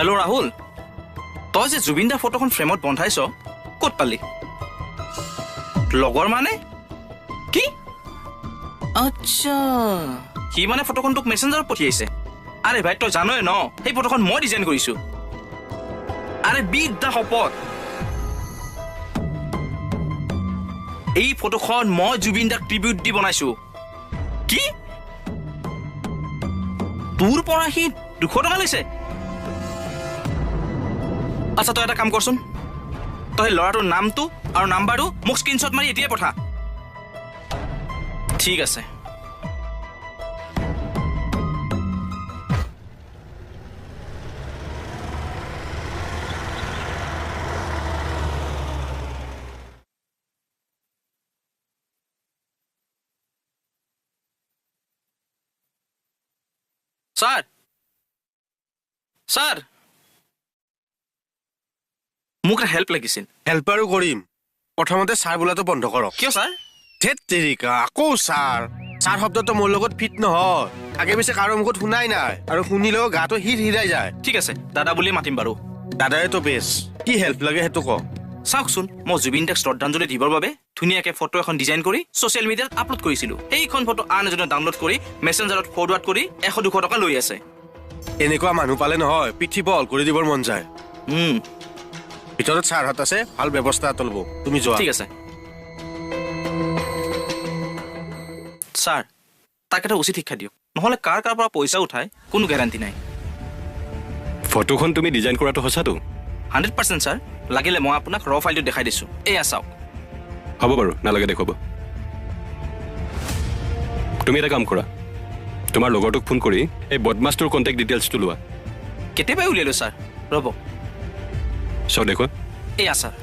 Hello' Rahul, তই যে জুবিন দাৰ ফটোখন ফ্ৰেমত বন্ধাইছ, ক'ত পালি? লগৰ মানে কি? আচ্ছা, সি মানে ফটোখন তোক মেছেঞ্জাৰত পঠিয়াইছে? আৰে ভাই, তই জানই ন সেই ফটোখন মই ডিজাইন কৰিছো। আৰে বিট দা শপত, এই ফটোখন মই জুবিন দাক ট্ৰিবিউট দি বনাইছো। কি? তোৰ পৰা সি 200 টকা লৈছে? আচ্ছা, তই এটা কাম কৰচোন, তই ল'ৰাটোৰ নামটো আৰু নাম্বাৰটো মোক স্ক্ৰীনশ্বট মাৰি এতিয়াই পঠা। ঠিক আছে। ছাৰ, ছাৰ, মোক এটা হেল্প লাগিছিল। হেল্প আৰু কৰিম, প্ৰথমতে ছাৰ বোলাটো বন্ধ কৰক। কিয় ছাৰ? ধেত তেৰিকা, আকৌ ছাৰ। ছাৰ শব্দটো মোৰ লগত ফিট নহয়। আগে পিছে কাৰো মুখত শুনাই নাই, আৰু শুনিলেও গাটো হিৰাই যায়। ঠিক আছে, দাদা বুলিয়ে মাতিম বাৰু। দাদাইতো বেছ। কি হেল্প লাগে সেইটো ক। চাওকচোন, মই জুবিন দাক শ্ৰদ্ধাঞ্জলি দিবৰ বাবে ধুনীয়াকৈ ফটো এখন ডিজাইন কৰি ছ'চিয়েল মিডিয়াত আপলোড কৰিছিলোঁ। সেইখন ফটো আন এজনে ডাউনলোড কৰি মেছেঞ্জাৰত ফৰৱাৰ্ড কৰি 100-200 টকা লৈ আছে। এনেকুৱা মানুহ পালে নহয় পিঠি বহল কৰি দিবৰ মন যায়। ভিতৰত ছাৰহঁত আছে, ভাল ব্যৱস্থা এটা ল'ব, তুমি যোৱা। ঠিক আছে ছাৰ, তাক এটা উচিত শিক্ষা দিয়ক, নহ'লে কাৰ পৰা পইচা উঠাই কোনো গেৰাণ্টি নাই। ফটোখন তুমি ডিজাইন কৰাটো সঁচাটো? 100% ছাৰ। লাগিলে মই আপোনাক ৰ ফাইলটো দেখাই দিছোঁ, এয়া চাওক। হ'ব বাৰু, নালাগে দেখুৱাব। তুমি এটা কাম কৰা, তোমাৰ লগৰটোক ফোন কৰি এই বদমাছটোৰ কণ্টেক্ট ডিটেইলছটো লোৱা। কেতিয়াবাই উলিয়ালোঁ ছাৰ, ৰ'ব। চাওঁ দেখুৱা। এয়া ছাৰ।